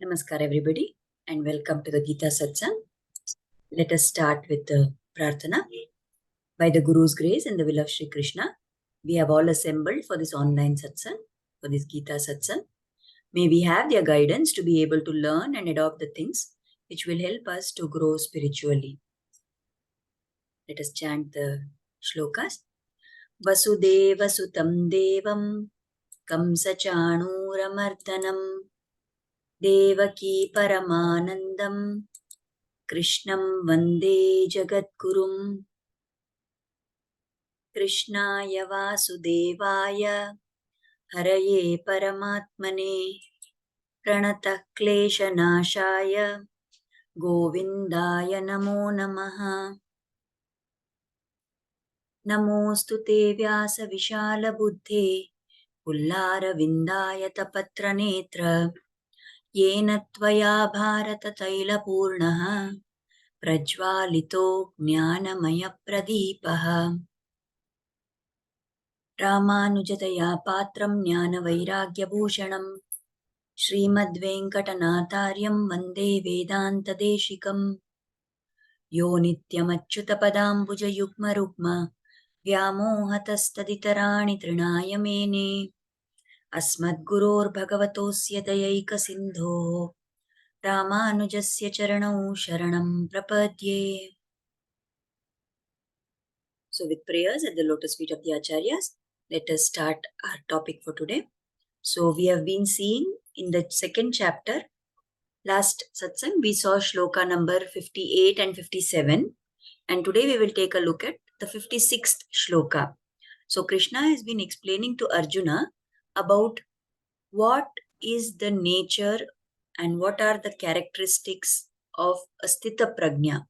Namaskar everybody and welcome to the Gita Satsang. Let us start with the Prarthana. By the Guru's grace and the will of Shri Krishna, we have all assembled for this online Satsang, for this Gita Satsang. May we have their guidance to be able to learn and adopt the things which will help us to grow spiritually. Let us chant the shlokas. Vasudeva Sutam Devam Kamsa Chanuramardanam Devaki Paramanandam Krishnam Vande Jagadgurum Krishnaya Vasudevaya Haraye Paramatmane Pranatah Kleshanashaya Govindaya Namo Namaha Namostu Te Vyasa Vishala Buddhe Pullara Vindaya Tapatra Netra Yena Tvaya Bharata Taila Purnaha Prajvalito Jnanamaya Pradipaha Ramanujataya Patram Jnana Vairagya Bhushanam Srimadvenkatanathāryam Vande Vedanta Deshikam Yo Nityamachyuta Padambuja Yukma Rukma Vyamohatastaditarani Trinaya Mene Asmadguror Bhagavatosya Dayaika Sindho Ramanujasya Charanau Sharanam Prapadye. So with prayers at the lotus feet of the Acharyas, let us start our topic for today. So we have been seeing in the second chapter, last satsang, we saw shloka number 58 and 57. And today we will take a look at the 56th shloka. So Krishna has been explaining to Arjuna about what is the nature and what are the characteristics of Astita Prajna.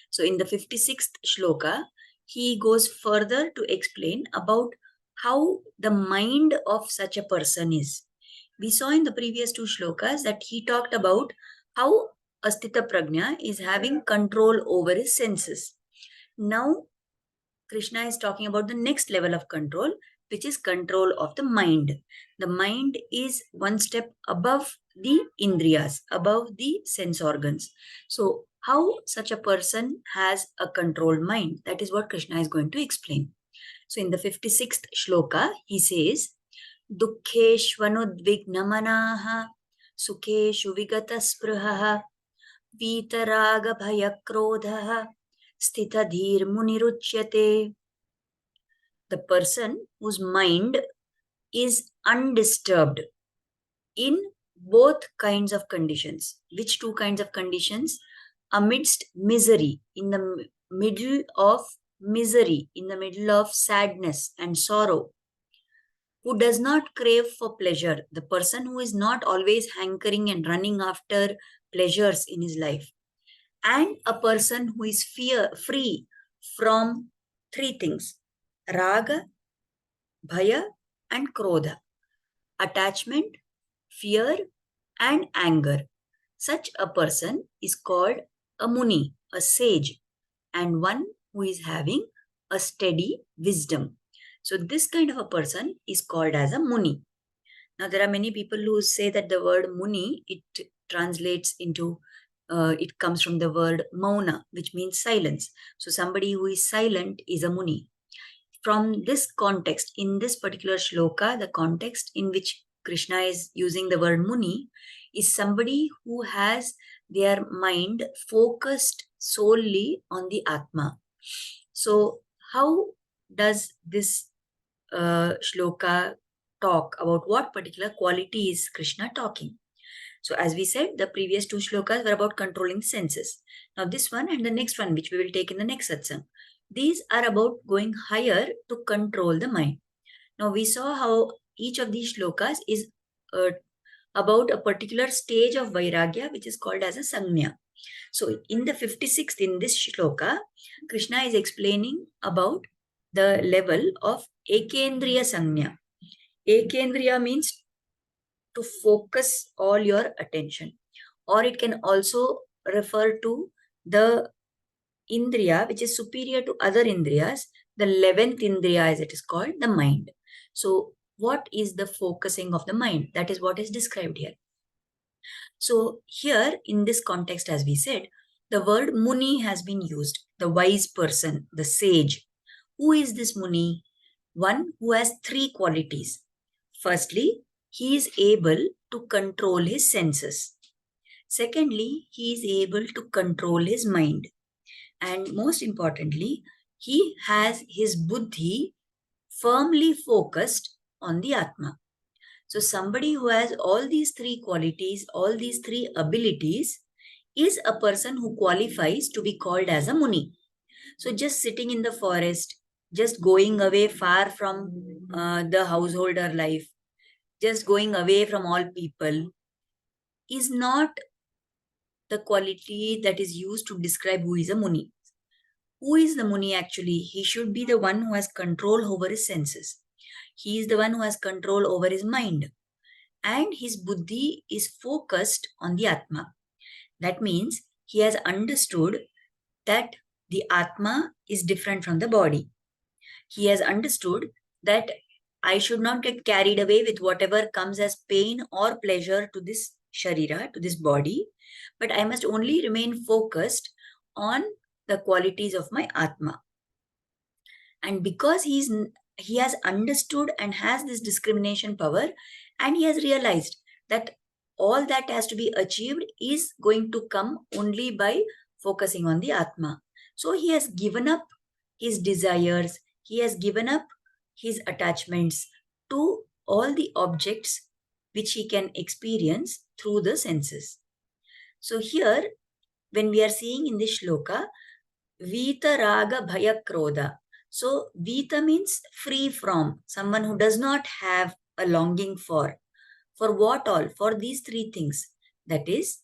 So in the 56th shloka, he goes further to explain about how the mind of such a person is. We saw in the previous two shlokas that he talked about how Astita Prajna is having control over his senses. Now, Krishna is talking about the next level of control, which is control of the mind. The mind is one step above the indriyas, above the sense organs. So, how such a person has a controlled mind? That is what Krishna is going to explain. So, in the 56th shloka, he says, Dukkheshvanudvignamanaha Sukheshu vigataspruhaha Vitaraga bhayakrodhaha Sthitadhir muniruchyate. The person whose mind is undisturbed in both kinds of conditions. Which two kinds of conditions? Amidst misery, in the middle of misery, in the middle of sadness and sorrow, who does not crave for pleasure, the person who is not always hankering and running after pleasures in his life, and a person who is free from three things: raga, bhaya, and krodha, attachment, fear, and anger. Such a person is called a muni, a sage, and one who is having a steady wisdom. So this kind of a person is called as a muni. Now there are many people who say that the word muni, it translates into, it comes from the word mauna, which means silence. So somebody who is silent is a muni. From this context, in this particular shloka, the context in which Krishna is using the word muni is somebody who has their mind focused solely on the Atma. So how does this shloka talk about what particular quality is Krishna talking? So as we said, the previous two shlokas were about controlling senses. Now this one and the next one, which we will take in the next satsang, these are about going higher to control the mind. Now we saw how each of these shlokas is about a particular stage of vairagya, which is called as a sanya. So in the 56th, in this shloka, Krishna is explaining about the level of ekendriya sanya. Ekendriya means to focus all your attention, or it can also refer to the indriya which is superior to other indriyas, the 11th indriya as it is called, the mind. So what is the focusing of the mind? That is what is described here. So here in this context, as we said, the word Muni has been used, the wise person, the sage. Who is this Muni? One who has three qualities. Firstly, he is able to control his senses. Secondly, he is able to control his mind. And most importantly, he has his buddhi firmly focused on the Atma. So somebody who has all these three qualities, all these three abilities, is a person who qualifies to be called as a Muni. So just sitting in the forest, just going away far from the householder life, just going away from all people, is not the quality that is used to describe who is a Muni. Who is the Muni actually? He should be the one who has control over his senses. He is the one who has control over his mind. And his buddhi is focused on the Atma. That means he has understood that the Atma is different from the body. He has understood that I should not get carried away with whatever comes as pain or pleasure to this sharira, to this body, but I must only remain focused on the qualities of my Atma. And because he has understood and has this discrimination power, and he has realized that all that has to be achieved is going to come only by focusing on the Atma. So he has given up his desires, he has given up his attachments to all the objects which he can experience through the senses. So here, when we are seeing in this shloka, Vita Raga Bhaya Krodha. So Vita means free from, someone who does not have a longing for. For what all? For these three things. That is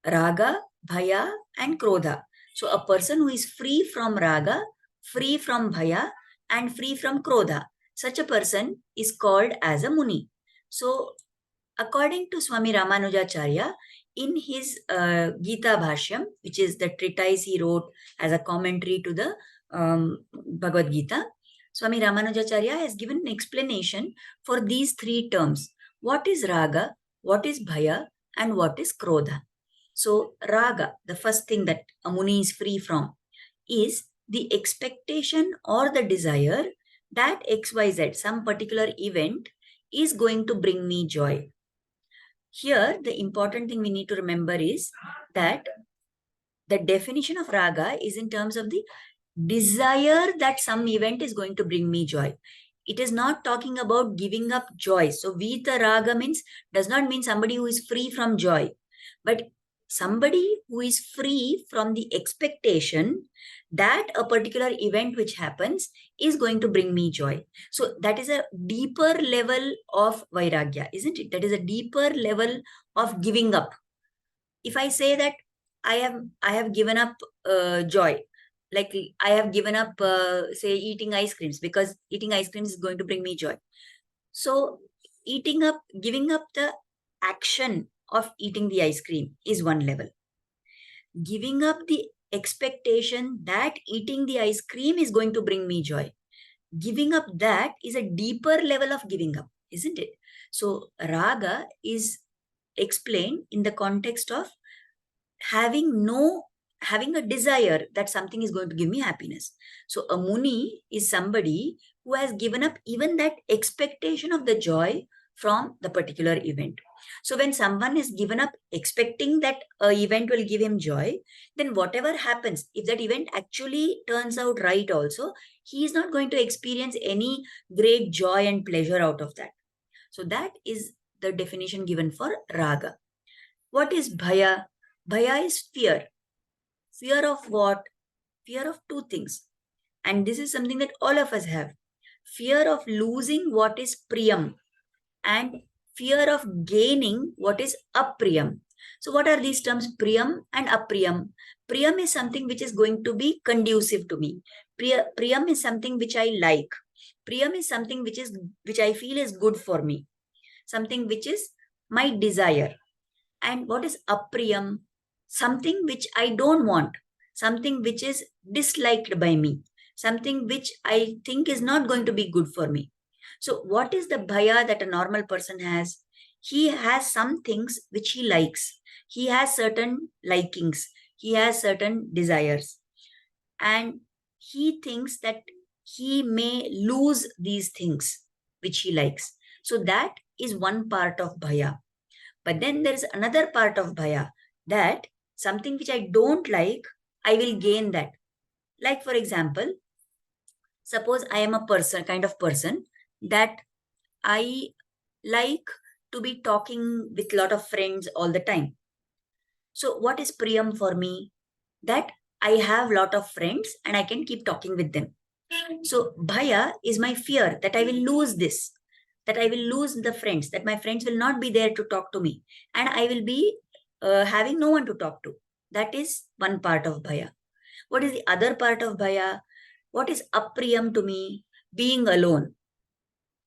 Raga, Bhaya and Krodha. So a person who is free from Raga, free from Bhaya and free from Krodha. Such a person is called as a Muni. So according to Swami Ramanujacharya, in his Gita Bhashyam, which is the treatise he wrote as a commentary to the Bhagavad Gita, Swami Ramanujacharya has given an explanation for these three terms. What is Raga, what is Bhaya, and what is Krodha? So Raga, the first thing that a Muni is free from, is the expectation or the desire that XYZ, some particular event, is going to bring me joy. Here, the important thing we need to remember is that the definition of raga is in terms of the desire that some event is going to bring me joy. It is not talking about giving up joy. So Vita raga does not mean somebody who is free from joy, but somebody who is free from the expectation that a particular event which happens is going to bring me joy. So that is a deeper level of vairagya, isn't it? That is a deeper level of giving up. If I say that I have given up joy, like I have given up, say, eating ice creams, because eating ice creams is going to bring me joy. So giving up the action of eating the ice cream is one level. Giving up the expectation that eating the ice cream is going to bring me joy, giving up that is a deeper level of giving up, isn't it? So raga is explained in the context of having a desire that something is going to give me happiness. So a Muni is somebody who has given up even that expectation of the joy from the particular event. So when someone is given up expecting that an event will give him joy, then whatever happens, if that event actually turns out right also, he is not going to experience any great joy and pleasure out of that. So that is the definition given for raga. What is bhaya? Bhaya is fear. Fear of what? Fear of two things. And this is something that all of us have. Fear of losing what is priyam and fear of gaining what is apriyam. So what are these terms, priyam and apriyam? Priyam is something which is going to be conducive to me. Priyam is something which I like. Priyam is something which I feel is good for me. Something which is my desire. And what is apriyam? Something which I don't want, something which is disliked by me, something which I think is not going to be good for me. So what is the bhaya that a normal person has? He has some things which he likes. He has certain likings. He has certain desires. And he thinks that he may lose these things which he likes. So that is one part of bhaya. But then there is another part of bhaya, that something which I don't like, I will gain that. Like, for example, suppose I am a kind of person that I like to be talking with a lot of friends all the time. So what is priyam for me? That I have lot of friends and I can keep talking with them. So bhaya is my fear that I will lose this, that I will lose the friends, that my friends will not be there to talk to me, and I will be having no one to talk to. That is one part of bhaya. What is the other part of bhaya? What is apriyam to me? Being alone,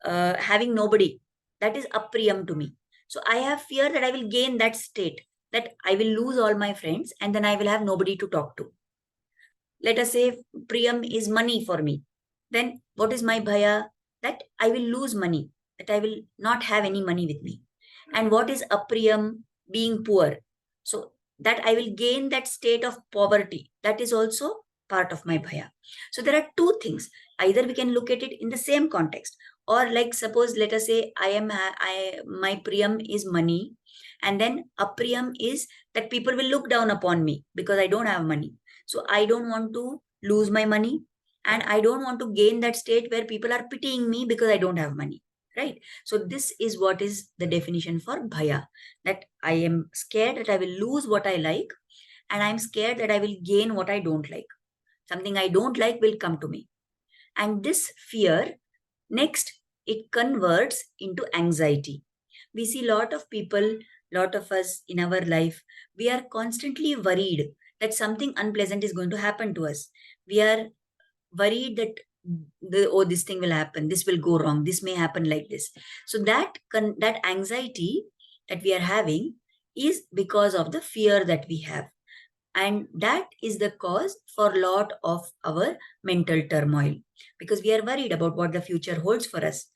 having nobody. That is apriyam to me. So I have fear that I will gain that state, that I will lose all my friends and then I will have nobody to talk to. Let us say priyam is money for me. Then what is my bhaya? That I will lose money, that I will not have any money with me. And what is apriyam? Being poor. So that I will gain that state of poverty. That is also part of my bhaya. So there are two things. Either we can look at it in the same context, or like suppose let us say my priyam is money, and then apriyam is that people will look down upon me because I don't have money. So I don't want to lose my money, and I don't want to gain that state where people are pitying me because I don't have money. Right? So this is what is the definition for bhaya, that I am scared that I will lose what I like, and I'm scared that I will gain what I don't like. Something I don't like will come to me. And this fear, next, it converts into anxiety. We see a lot of people, lot of us in our life, we are constantly worried that something unpleasant is going to happen to us. We are worried that this thing will happen, this will go wrong, this may happen like this. So that anxiety that we are having is because of the fear that we have, and that is the cause for a lot of our mental turmoil, because we are worried about what the future holds for us.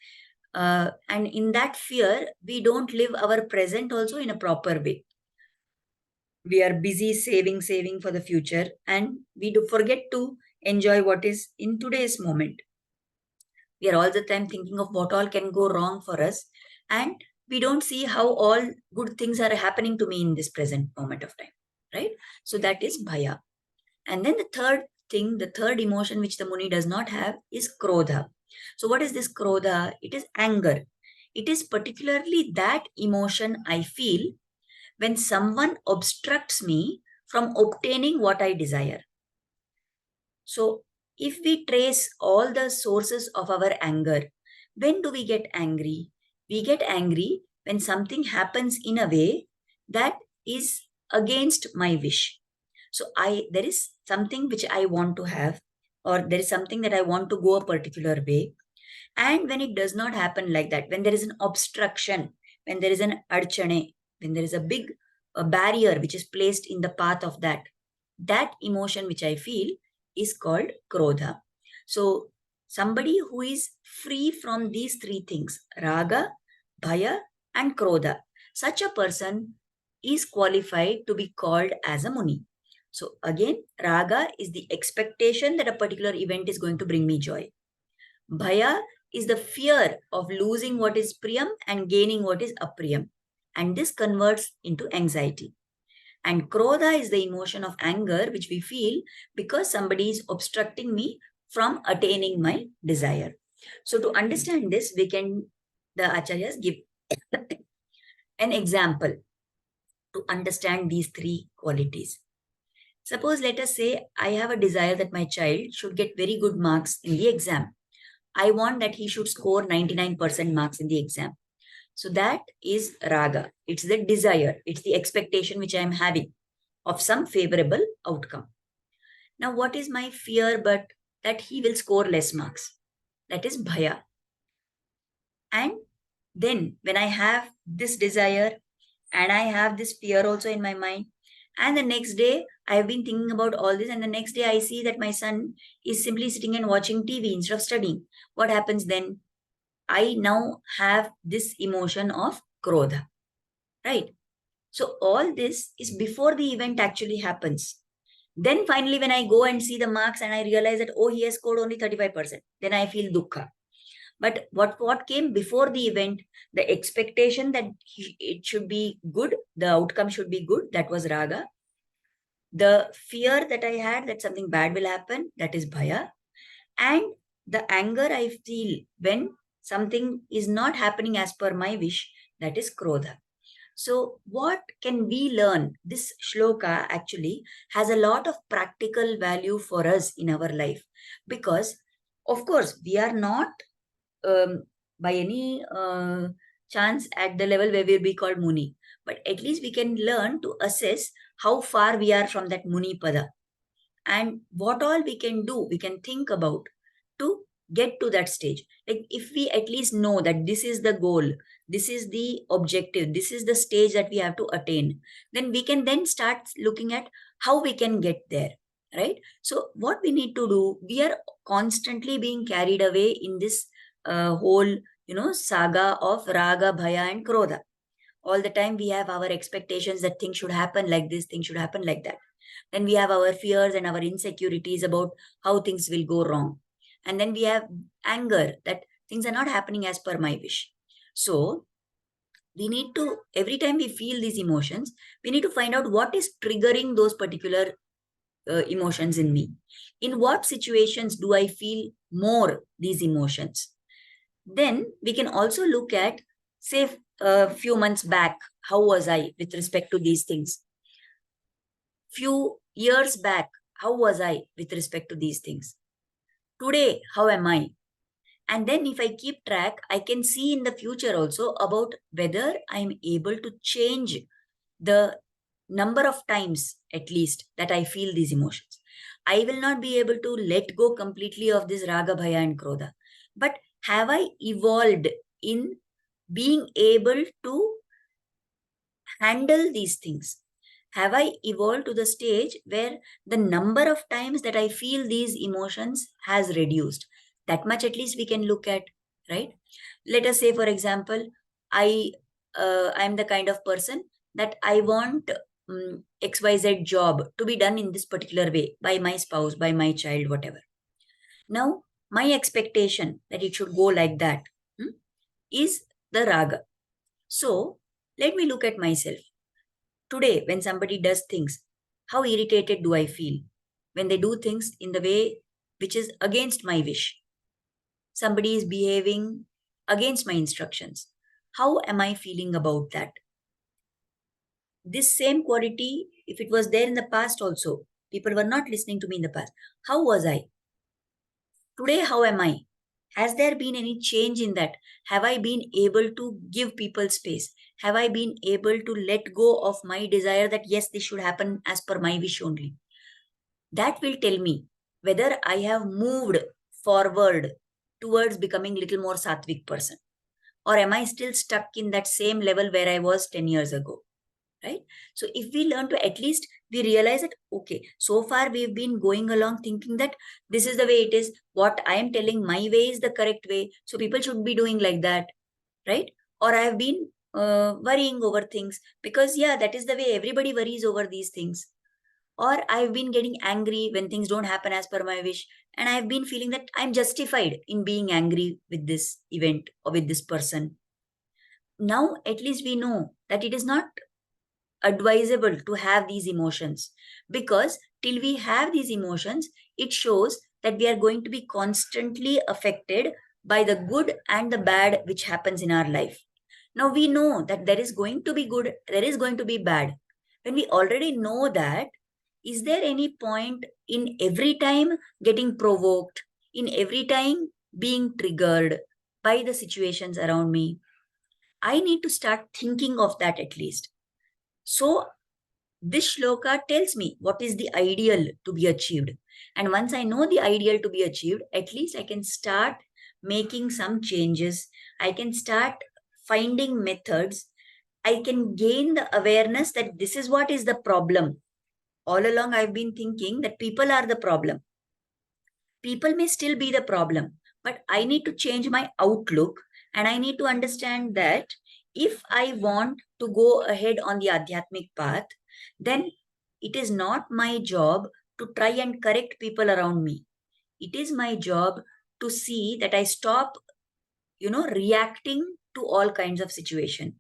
And in that fear, we don't live our present also in a proper way. We are busy saving for the future, and we do forget to enjoy what is in today's moment. We are all the time thinking of what all can go wrong for us, and we don't see how all good things are happening to me in this present moment of time, right? So that is bhaya. And then the third thing, the third emotion which the Muni does not have is krodha. So what is this krodha? It is anger. It is particularly that emotion I feel when someone obstructs me from obtaining what I desire. So if we trace all the sources of our anger, when do we get angry? We get angry when something happens in a way that is against my wish. So there is something which I want to have, or there is something that I want to go a particular way. And when it does not happen like that, when there is an obstruction, when there is an adchane, when there is a big barrier which is placed in the path of that emotion which I feel is called krodha. So somebody who is free from these three things, raga, bhaya, and krodha, such a person is qualified to be called as a muni. So again, raga is the expectation that a particular event is going to bring me joy. Bhaya is the fear of losing what is priyam and gaining what is apriyam. And this converts into anxiety. And krodha is the emotion of anger which we feel because somebody is obstructing me from attaining my desire. So to understand this, the acharyas give an example to understand these three qualities. Suppose, let us say, I have a desire that my child should get very good marks in the exam. I want that he should score 99% marks in the exam. So that is raga. It's the desire. It's the expectation which I am having of some favorable outcome. Now, what is my fear but that he will score less marks? That is bhaya. And then when I have this desire and I have this fear also in my mind, and the next day I have been thinking about all this, and the next day I see that my son is simply sitting and watching TV instead of studying. What happens then? I now have this emotion of krodha, right? So all this is before the event actually happens. Then finally, when I go and see the marks and I realize that, oh, he has scored only 35%, then I feel dukkha. But what came before the event, the expectation that it should be good, the outcome should be good, that was raga. The fear that I had that something bad will happen, that is bhaya. And the anger I feel when something is not happening as per my wish, that is krodha. So, what can we learn? This shloka actually has a lot of practical value for us in our life because, of course, we are not by any chance at the level where we'll be called Muni, but at least we can learn to assess how far we are from that Muni Pada and what all we can do, we can think about to get to that stage. Like if we at least know that this is the goal, this is the objective, this is the stage that we have to attain, then we can then start looking at how we can get there, right? So what we need to do, we are constantly being carried away in this whole, saga of raga, bhaya and krodha. All the time we have our expectations that things should happen like this, things should happen like that. Then we have our fears and our insecurities about how things will go wrong. And then we have anger that things are not happening as per my wish. So we need to, every time we feel these emotions, we need to find out what is triggering those particular emotions in me. In what situations do I feel more these emotions? Then we can also look at, say, a few months back, how was I with respect to these things? Few years back, how was I with respect to these things? Today, how am I? And then if I keep track, I can see in the future also about whether I'm able to change the number of times at least that I feel these emotions. I will not be able to let go completely of this raga, bhaya and krodha. But have I evolved in being able to handle these things? Have I evolved to the stage where the number of times that I feel these emotions has reduced? That much at least we can look at, right? Let us say, for example, I'm the kind of person that I want XYZ job to be done in this particular way by my spouse, by my child, whatever. Now, my expectation that it should go like that is the raga. So, let me look at myself. Today, when somebody does things, how irritated do I feel when they do things in the way which is against my wish? Somebody is behaving against my instructions. How am I feeling about that? This same quality, if it was there in the past also, people were not listening to me in the past. How was I? Today, how am I? Has there been any change in that? Have I been able to give people space? Have I been able to let go of my desire that yes, this should happen as per my wish only? That will tell me whether I have moved forward towards becoming little more sattvic person, or am I still stuck in that same level where I was 10 years ago? Right? So if we learn to, at least we realize that, okay, so far we've been going along thinking that this is the way it is. What I am telling my way is the correct way. So people should be doing like that, right? Or I have been worrying over things because, yeah, that is the way everybody worries over these things. Or I've been getting angry when things don't happen as per my wish. And I've been feeling that I'm justified in being angry with this event or with this person. Now, at least we know that it is not advisable to have these emotions because till we have these emotions, it shows that we are going to be constantly affected by the good and the bad which happens in our life. Now we know that there is going to be good, there is going to be bad. When we already know that, is there any point in every time getting provoked, in every time being triggered by the situations around me? I need to start thinking of that at least. So this shloka tells me what is the ideal to be achieved. And once I know the ideal to be achieved, at least I can start making some changes. I can start finding methods. I can gain the awareness that this is what is the problem. All along, I've been thinking that people are the problem. People may still be the problem, but I need to change my outlook And I need to understand that if I want to go ahead on the Adhyatmic path, then it is not my job to try and correct people around me. It is my job to see that I stop, reacting to all kinds of situation.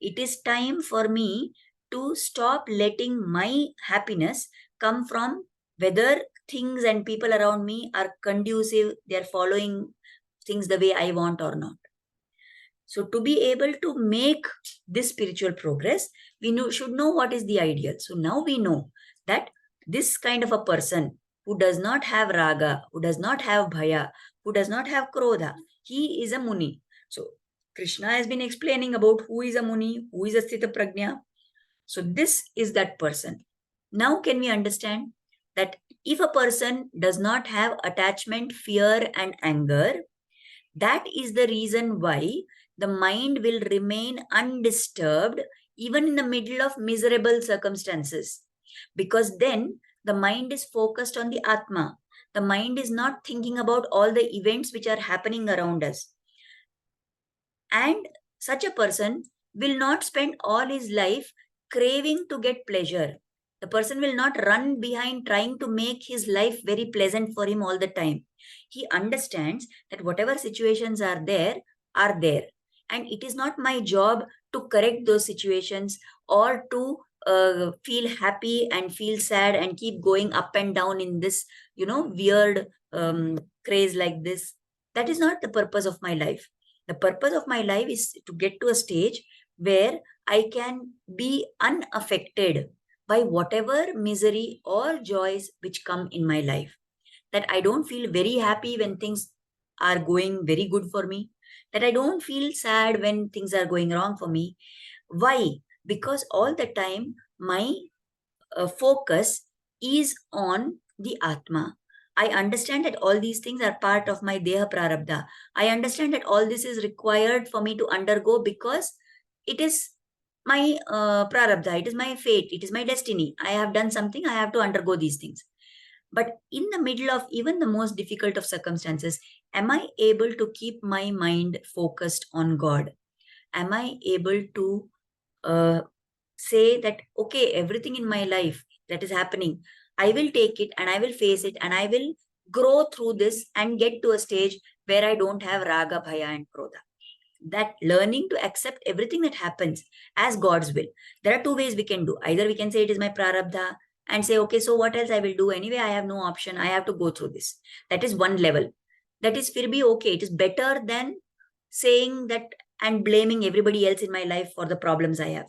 It is time for me to stop letting my happiness come from whether things and people around me are conducive, they're following things the way I want or not. So to be able to make this spiritual progress, should know what is the ideal. So now we know that this kind of a person who does not have raga, who does not have bhaya, who does not have krodha, he is a muni. So Krishna has been explaining about who is a muni, who is a sthita prajna. So this is that person. Now can we understand that if a person does not have attachment, fear and anger, that is the reason why the mind will remain undisturbed even in the middle of miserable circumstances. Because then the mind is focused on the Atma. The mind is not thinking about all the events which are happening around us. And such a person will not spend all his life craving to get pleasure. The person will not run behind trying to make his life very pleasant for him all the time. He understands that whatever situations are there, are there. And it is not my job to correct those situations or to feel happy and feel sad and keep going up and down in this, weird craze like this. That is not the purpose of my life. The purpose of my life is to get to a stage where I can be unaffected by whatever misery or joys which come in my life. That I don't feel very happy when things are going very good for me. That I don't feel sad when things are going wrong for me. Why? Because all the time my focus is on the Atma. I understand that all these things are part of my Deha Prarabdha. I understand that all this is required for me to undergo because it is my Prarabdha, it is my fate, it is my destiny. I have done something, I have to undergo these things. But in the middle of even the most difficult of circumstances, am I able to keep my mind focused on God? Am I able to uh, say that, okay, everything in my life that is happening, I will take it and I will face it and I will grow through this and get to a stage where I don't have raga, bhaya and krodha. That learning to accept everything that happens as God's will. There are two ways we can do. Either we can say it is my prarabdha and say, okay, so what else I will do? Anyway, I have no option. I have to go through this. That is one level. That is fir bhi okay. It is better than saying that and blaming everybody else in my life for the problems I have.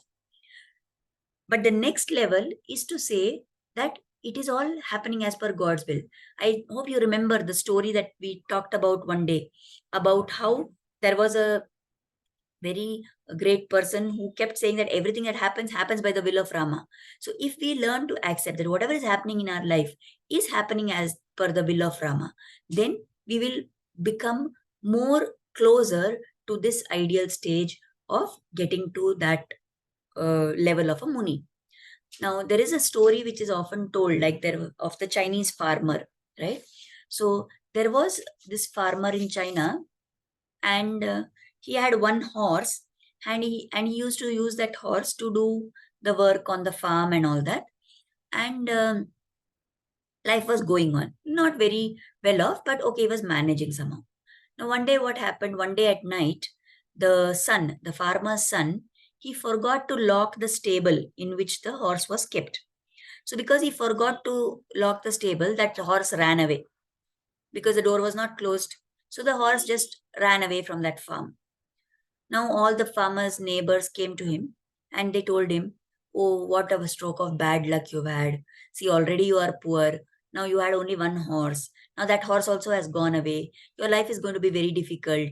But the next level is to say that it is all happening as per God's will. I hope you remember the story that we talked about one day about how there was a very great person who kept saying that everything that happens by the will of Rama. So if we learn to accept that whatever is happening in our life is happening as per the will of Rama, then we will become more closer to this ideal stage of getting to that level of a muni. Now, there is a story which is often told, like there of the Chinese farmer, right? So there was this farmer in China, and he had one horse, and he used to use that horse to do the work on the farm and all that. And life was going on, not very well off, but okay, he was managing somehow. Now, one day, what happened? One day at night, the farmer's son, he forgot to lock the stable in which the horse was kept. So because he forgot to lock the stable, that horse ran away because the door was not closed. So the horse just ran away from that farm. Now all the farmers' neighbors came to him and they told him, oh, what a stroke of bad luck you've had. See, already you are poor. Now you had only one horse. Now that horse also has gone away. Your life is going to be very difficult,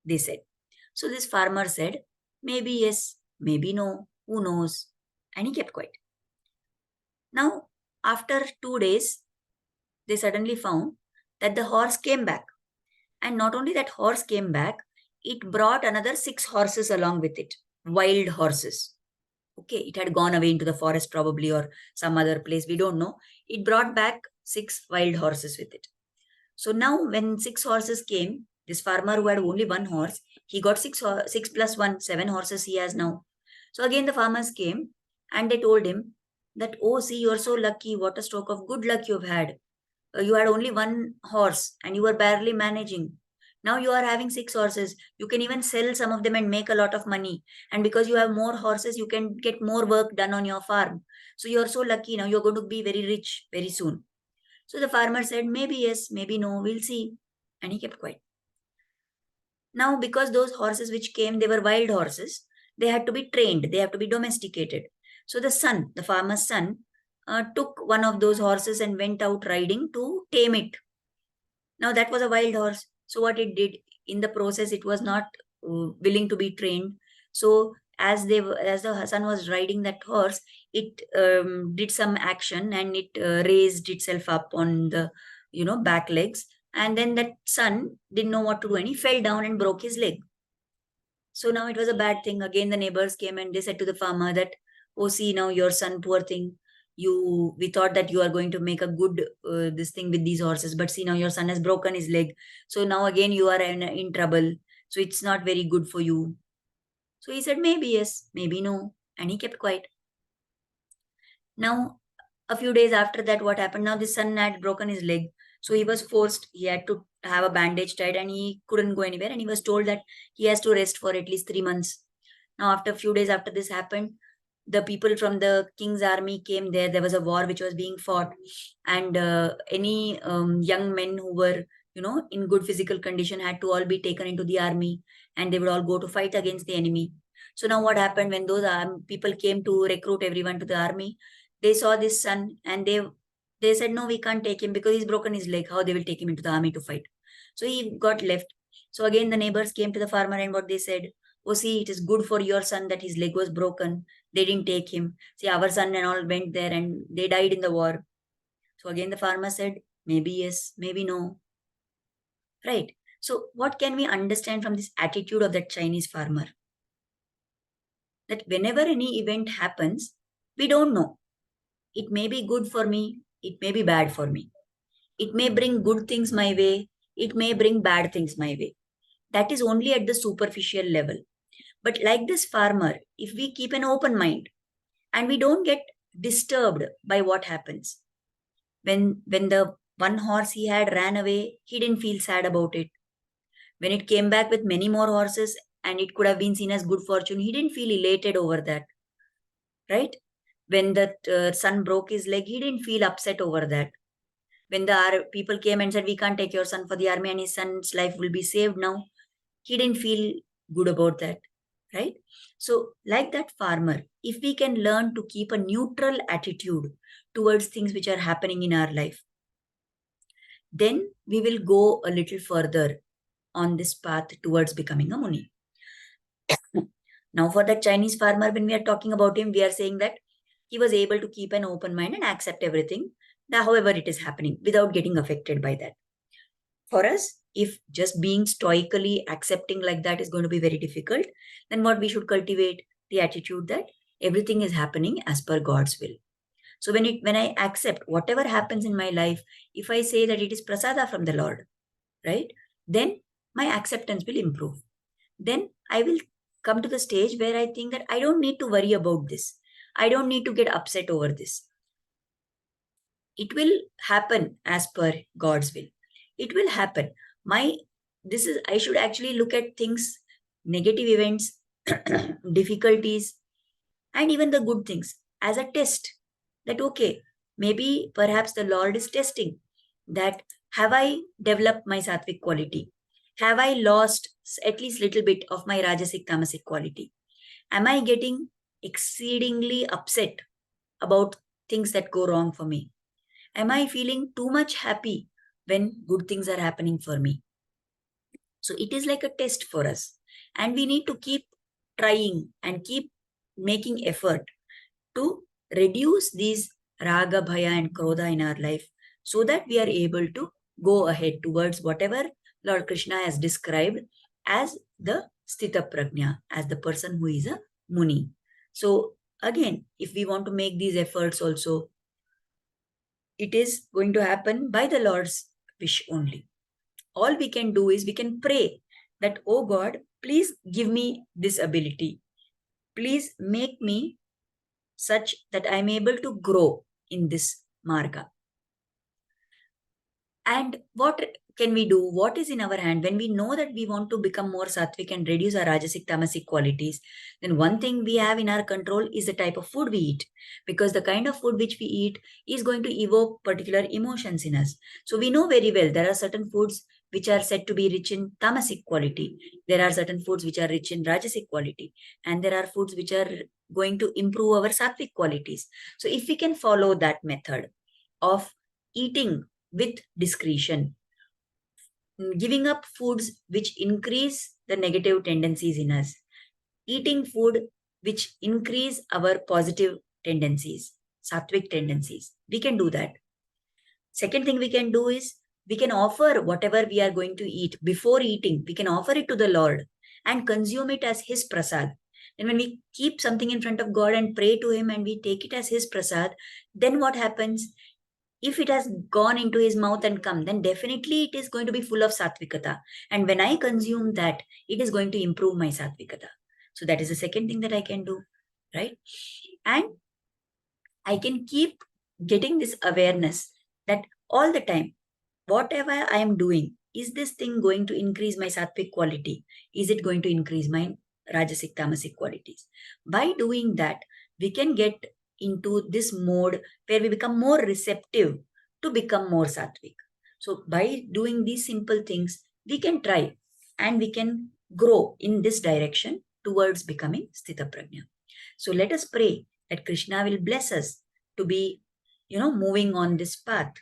they said. So this farmer said, maybe yes, maybe no, who knows? And he kept quiet. Now, after 2 days, they suddenly found that the horse came back. And not only that horse came back, it brought another 6 horses along with it, wild horses. Okay, it had gone away into the forest probably or some other place, we don't know. It brought back 6 wild horses with it. So now when 6 horses came, This farmer who had only one horse, he got 6 plus 1, 7 horses he has now. So again the farmers came and they told him that, oh, see, you're so lucky. What a stroke of good luck you've had. You had only one horse and you were barely managing. Now you are having 6 horses. You can even sell some of them and make a lot of money. And because you have more horses, you can get more work done on your farm. So you're so lucky. Now you're going to be very rich very soon. So the farmer said, maybe yes, maybe no, we'll see. And he kept quiet. Now, because those horses which came, they were wild horses, they had to be trained, they have to be domesticated. So the son, the farmer's son, took one of those horses and went out riding to tame it. Now that was a wild horse. So what it did in the process, it was not willing to be trained. So as the son was riding that horse, it did some action and it raised itself up on the back legs, and then that son didn't know what to do and he fell down and broke his leg. So now it was a bad thing. Again, the neighbors came and they said to the farmer that, oh, see, now your son, poor thing. We thought that you are going to make a good this thing with these horses, but see, now your son has broken his leg. So now again you are in trouble. So it's not very good for you. So he said, maybe yes, maybe no. And he kept quiet. Now, a few days after that, what happened? Now the son had broken his leg. So he was forced, he had to have a bandage tied and he couldn't go anywhere. And he was told that he has to rest for at least 3 months. Now, after a few days after this happened, the people from the king's army came there. There was a war which was being fought. And any young men who were, in good physical condition had to all be taken into the army and they would all go to fight against the enemy. So now what happened when those people came to recruit everyone to the army, they saw this son and they said, no, we can't take him because he's broken his leg. How they will take him into the army to fight? So he got left. So again, the neighbors came to the farmer and what they said, oh, see, it is good for your son that his leg was broken. They didn't take him. See, our son and all went there and they died in the war. So again, the farmer said, maybe yes, maybe no. Right. So what can we understand from this attitude of that Chinese farmer? That whenever any event happens, we don't know. It may be good for me, it may be bad for me. It may bring good things my way, it may bring bad things my way. That is only at the superficial level. But like this farmer, if we keep an open mind and we don't get disturbed by what happens, when the one horse he had ran away, he didn't feel sad about it. When it came back with many more horses and it could have been seen as good fortune, he didn't feel elated over that, right? When the son broke his leg, he didn't feel upset over that. When the people came and said, we can't take your son for the army and his son's life will be saved now, he didn't feel good about that, right? So, like that farmer, if we can learn to keep a neutral attitude towards things which are happening in our life, then we will go a little further on this path towards becoming a Muni. Now, for that Chinese farmer, when we are talking about him, we are saying that he was able to keep an open mind and accept everything, however it is happening, without getting affected by that. For us, if just being stoically accepting like that is going to be very difficult, then what we should cultivate the attitude that everything is happening as per God's will. So when I accept whatever happens in my life, if I say that it is prasada from the Lord, right, then my acceptance will improve. Then I will come to the stage where I think that I don't need to worry about this. I don't need to get upset over this. It will happen as per God's will. It will happen. I should actually look at things, negative events, difficulties, and even the good things as a test. That, okay, maybe perhaps the Lord is testing that have I developed my sattvic quality? Have I lost at least little bit of my rajasic tamasic quality? Am I getting exceedingly upset about things that go wrong for me? Am I feeling too much happy when good things are happening for me? So it is like a test for us. And we need to keep trying and keep making effort to reduce these raga, bhaya, and krodha in our life so that we are able to go ahead towards whatever Lord Krishna has described as the sthita prajna, as the person who is a muni. So again, if we want to make these efforts also, it is going to happen by the Lord's wish only. all we can do is we can pray that, oh God, please give me this ability. Please make me such that I'm able to grow in this marga. And what can we do? What is in our hand? When we know that we want to become more sattvic and reduce our rajasic tamasic qualities, then one thing we have in our control is the type of food we eat. Because the kind of food which we eat is going to evoke particular emotions in us. So we know very well there are certain foods which are said to be rich in tamasic quality. There are certain foods which are rich in rajasic quality. And there are foods which are going to improve our sattvic qualities. So if we can follow that method of eating with discretion, giving up foods which increase the negative tendencies in us, eating food which increase our positive tendencies, sattvic tendencies. We can do that. Second thing we can do is we can offer whatever we are going to eat. Before eating, we can offer it to the Lord and consume it as His prasad. And when we keep something in front of God and pray to Him and we take it as His prasad, then what happens? If it has gone into his mouth and come, then definitely it is going to be full of sattvikata. And when I consume that, it is going to improve my sattvikata. So that is the second thing that I can do, right? And I can keep getting this awareness that all the time, whatever I am doing, is this thing going to increase my sattvic quality? Is it going to increase my rajasic tamasic qualities? By doing that, we can get into this mode where we become more receptive to become more sattvic. So by doing these simple things, we can try and we can grow in this direction towards becoming Sthita Prajna. So let us pray that Krishna will bless us to be, moving on this path,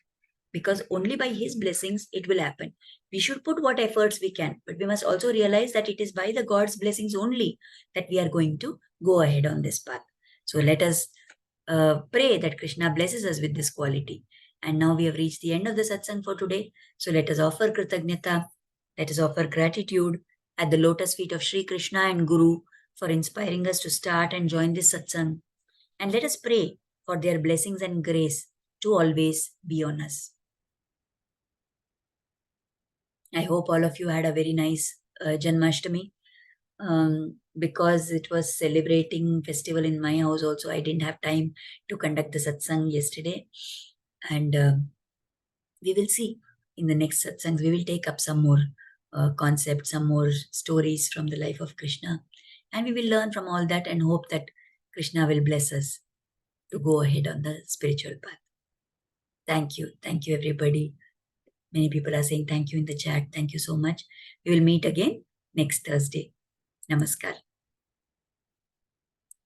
because only by his blessings it will happen. We should put what efforts we can, but we must also realize that it is by the God's blessings only that we are going to go ahead on this path. So let us pray that Krishna blesses us with this quality. And now we have reached the end of the satsang for today. So let us offer Kritagnyata, let us offer gratitude at the lotus feet of Sri Krishna and Guru for inspiring us to start and join this satsang. And let us pray for their blessings and grace to always be on us. I hope all of you had a very nice Janmashtami. Because it was celebrating festival in my house also, I didn't have time to conduct the satsang yesterday. And we will see in the next satsangs, we will take up some more concepts, some more stories from the life of Krishna. And we will learn from all that and hope that Krishna will bless us to go ahead on the spiritual path. Thank you. Thank you, everybody. Many people are saying thank you in the chat. Thank you so much. We will meet again next Thursday. Namaskar.